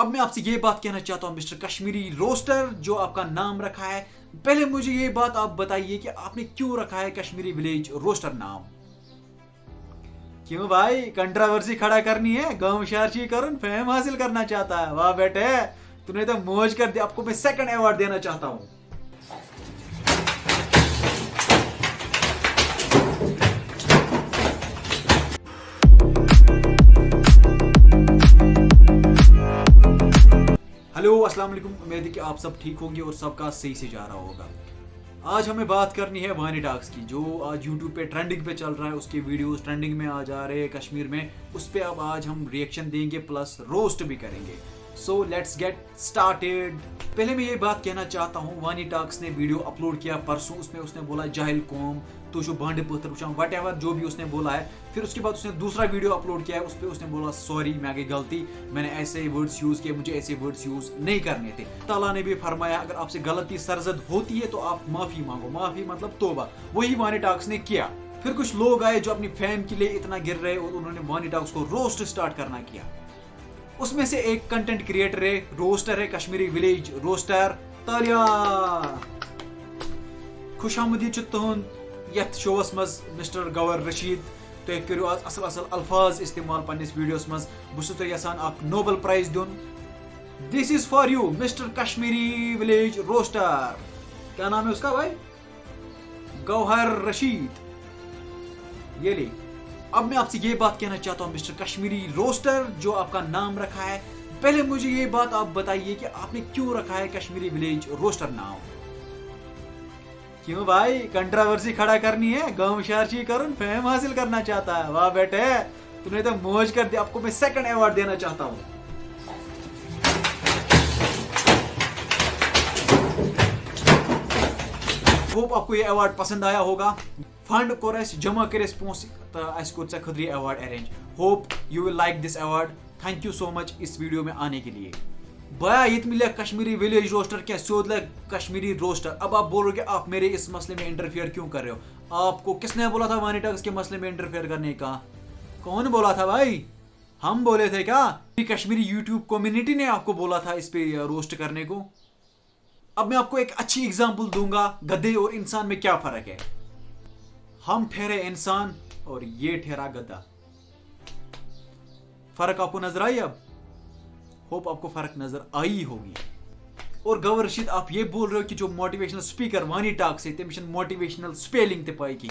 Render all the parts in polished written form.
अब मैं आपसे ये बात कहना चाहता हूँ मिस्टर कश्मीरी रोस्टर जो आपका नाम रखा है, पहले मुझे ये बात आप बताइए कि आपने क्यों रखा है कश्मीरी विलेज रोस्टर नाम। क्यों भाई, कंट्रोवर्सी खड़ा करनी है, गांव शहर करुन फेम हासिल करना चाहता है। वाह बेटे, तूने तो मौज कर दिया। आपको मैं सेकंड अवार्ड देना चाहता हूँ। हेलो अस्सलाम वालेकुम, उम्मीद है कि आप सब ठीक होंगे और सबका सही से जा रहा होगा। आज हमें बात करनी है वानी टॉक्स की, जो आज यूट्यूब पे ट्रेंडिंग पे चल रहा है। उसके वीडियोस ट्रेंडिंग में आ जा रहे हैं कश्मीर में। उस पे अब आज हम रिएक्शन देंगे प्लस रोस्ट भी करेंगे। So let's get started. पहले मैं ये बात कहना चाहता हूँ, वानी टॉक्स ने वीडियो अपलोड किया परसों। उसमें उसने बोला जाहिल कौम तो जो बांड पत्थर उछाऊं वट एवर जो भी उसने बोला है। फिर उसके बाद उसने दूसरा वीडियो अपलोड किया है, उस पर उसने बोला सॉरी मैं आगे गलती, मैंने ऐसे वर्ड्स यूज किए, मुझे ऐसे वर्ड्स यूज नहीं करने थे। ताला ने भी फरमाया अगर आपसे गलती सरजद होती है तो आप माफी मांगो। माफी मतलब तौबा। वही वानी टॉक्स ने किया। फिर कुछ लोग आए जो अपनी फैम के लिए इतना गिर रहे और उन्होंने वानी टॉक्स को रोस्ट स्टार्ट करना किया। उसमें से एक कंटेंट क्रिएटर है, रोस्टर है, कश्मीरी विलेज रोस्टर। तालिया खुशामदी तुहंद यथ शोस मज मिस्टर गवर रशीद। तुम करो आज असल असल अल्फाज इस्तेमाल पन्निस वीडियोस मज। बस तो यसान आप नोबल प्राइज दुन। This is for you mister Kashmiri village rooster. क्या नाम है उसका भाई? गौहर रशीद। ये ले। अब मैं आपसे ये बात कहना चाहता हूँ मिस्टर कश्मीरी रोस्टर जो आपका नाम रखा है, पहले मुझे ये बात आप बताइए कि आपने क्यों रखा है कश्मीरी विलेज रोस्टर नाम। क्यों भाई, कंट्रोवर्सी खड़ा करनी है, गांव शहर करुन फेम हासिल करना चाहता है। वाह बेटे, तूने तो मौज कर दिया। आपको मैं सेकंड अवार्ड देना चाहता हूँ। होप आपको ये अवार्ड पसंद आया होगा। फंड कोर जमा कर पोस तो Khadri award arrange. Hope you will like this award. Thank you so much इस वीडियो में आने के लिए। भया ये मिले कश्मीरी विलेज रोस्टर क्या सोच लग कश्मीरी रोस्टर। अब आप बोलोगे आप मेरे इस मसले में इंटरफेयर क्यों कर रहे हो। आपको किसने बोला था वानी टॉक्स के मसले में इंटरफेयर करने का? कौन बोला था भाई? हम बोले थे क्या? कश्मीरी यूट्यूब कम्युनिटी ने आपको बोला था इस पे रोस्ट करने को। अब मैं आपको एक अच्छी एग्जांपल दूंगा गधे और इंसान में क्या फर्क है। हम ठहरे इंसान और ये ठहरा गधा। फर्क आपको नजर आई? अब होप आपको फर्क नजर आई होगी। और गवर रशीद आप ये बोल रहे हो कि जो मोटिवेशनल स्पीकर वानी टॉक्स है तमिशन मोटिवेशनल स्पेलिंग ते पाई की।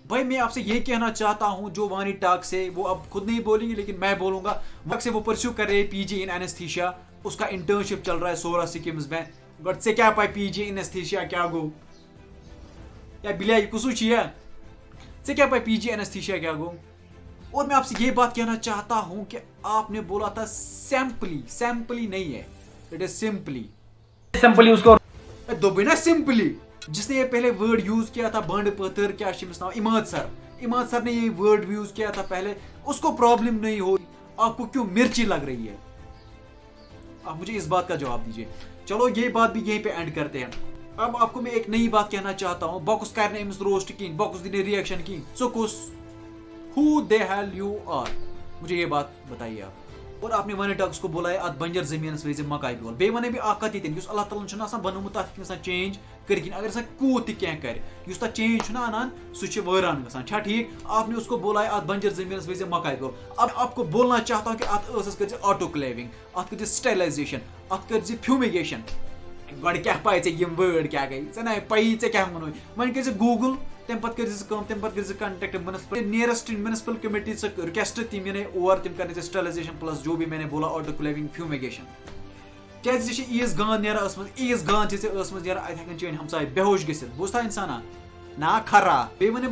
भाई मैं आपसे ये कहना चाहता हूं, जो वानी टॉक्स है वो अब खुद नहीं बोलेंगे लेकिन मैं बोलूंगा। वक्त से वो परस्यू कर रहे हैं पीजी इन एनेस्थीसिया। उसका इंटर्नशिप चल रहा है 16 सिक्किम्स में। बट से क्या पाई पीजी इन एनेस्थीसिया क्या गो या बिलिया कुछ से क्या पाई पीजी एनेस्थीसिया क्या गो। और मैं आपसे ये बात कहना चाहता हूं कि आपने बोला था सैंपली नहीं है, इट इज सिंपली उसको दो बिना सिंपली। जिसने ये पहले वर्ड यूज किया था बंड पत्थर क्या नाम, इमाद सर ने ये वर्ड यूज किया था पहले। उसको प्रॉब्लम नहीं हो, आपको क्यों मिर्ची लग रही है? आप मुझे इस बात का जवाब दीजिए। चलो ये बात भी यहीं पे एंड करते हैं। अब आपको मैं एक नई बात कहना चाहता हूं। बॉक्स करने इम्स रोस्ट की, बॉक्स दिने रिएक्शन की। सो कुछ Who the hell you are? मुझे ये बात बताइए आप। और आपने वानी टॉक्स को बोला है अत बंजर जमीन वेज मकाई बोल बे वन कत अल्लाह ताला बनोमुत तथ चेंज कर अगर कूत क्या कर चेंज अनान सह वरान गा ठीक। आपने उसको बोला है अत बंजर जमीन वेज मकाई बोल। अब आपको बोलना चाहता हूँ कि अत कर ऑटोक्लेविंग, अत कर स्टेरिलाइजेशन, अत कर फ्यूमिगेशन। गड क्या पाई यम वर्ड क्या गई ना पई क्या वन वन कर गूगल तम पे कंटेक्ट नियरेस्ट म्यूनिसिपल कमेटी से रिक्वेस्ट तम ये और तम कर स्टेरिलाइजेशन प्लस जो भी मैंने बोला ऑटोक्लेविंग फ्यूमिगेशन। क्या ईज गान ईज गान अत चैन हमसाय बेहोश गि बोझा इंसाना ना खरा। बे वन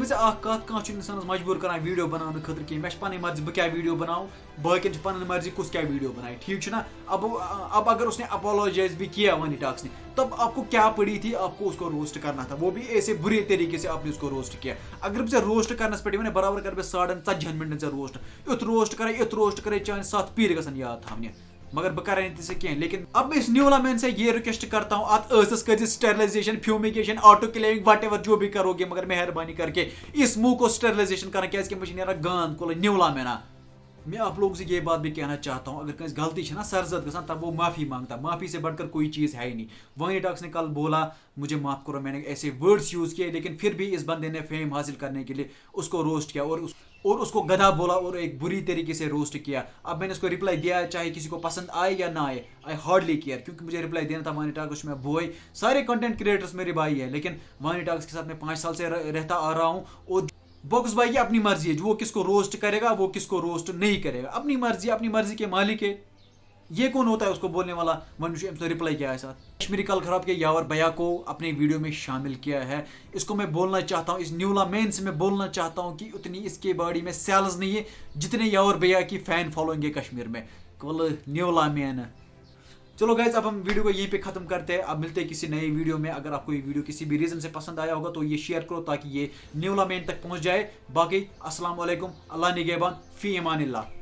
कत इंसान मजबूर कर वीडियो बनाने खतर कह मे पन मर्जी बह क्या वीडियो बनाओ, बाकिन पन मर्जी कुछ क्या वीडियो बनाए ठीक ना। अब अगर उसने अपोलोजाइज भी किया वानी टॉक्स ने, तब आपको क्या पड़ी थी? आपको उसको रोस्ट करना था, वो भी ऐसे बुरे तरीके से आपने उसको रोस्ट किया। अगर बे रोस्ट करनस पे बराबर कर 40 मिनट रोस्ट युत रोस्ट करे चाहे 7 पीर गसन याद थामने, मगर बह कर कह। लेकिन अब मैं इस न्यूला मैन से ये रिक्वेस्ट करता हूँ अत कर sterilisation fumigation autoclaving whatever जो भी करोगे, मगर मेहरबानी करके इस मुंह को स्टेरिलाइजेशन करना क्या मुझे गान को न्यूला मैना मैं आप लोगों से ये बात भी कहना चाहता हूँ, अगर कहीं गलती है ना सरजद गसान तब वो माफ़ी मांगता, माफ़ी से बढ़कर कोई चीज़ है ही नहीं। वानी टॉक्स ने कल बोला मुझे माफ़ करो, मैंने ऐसे वर्ड्स यूज़ किए, लेकिन फिर भी इस बंदे ने फेम हासिल करने के लिए उसको रोस्ट किया और उसको गधा बोला और एक बुरी तरीके से रोस्ट किया। अब मैंने उसको रिप्लाई दिया, चाहे किसी को पसंद आए या ना आए, आई हार्डली केयर, क्योंकि मुझे रिप्लाई देना था वानी टॉक्स में बॉय। सारे कंटेंट क्रिएटर्स मेरे भाई है, लेकिन वानी टॉक्स के साथ मैं 5 साल से रहता आ रहा हूँ। और बॉक्स भाई की अपनी मर्जी है, वो किसको रोस्ट करेगा वो किसको रोस्ट नहीं करेगा, अपनी मर्जी के मालिक है। ये कौन होता है उसको बोलने वाला? मनुष्य ने रिप्लाई किया है साथ कश्मीरी कल खराब के यावर भैया को अपने वीडियो में शामिल किया है। इसको मैं बोलना चाहता हूँ, इस न्यूला मैन से मैं बोलना चाहता हूँ कि उतनी इसके बॉडी में सेल्स नहीं है जितने यावर भैया की फैन फॉलोइंग है कश्मीर में। कल न्यूला मैन। चलो गाइज, अब हम वीडियो को यहीं पे खत्म करते हैं। अब मिलते हैं किसी नई वीडियो में। अगर आपको ये वीडियो किसी भी रीजन से पसंद आया होगा तो ये शेयर करो ताकि ये न्यूला मैन तक पहुंच जाए। बाकी अस्सलाम वालेकुम, अल्लाह निगहबान, फी अमानिल्लाह।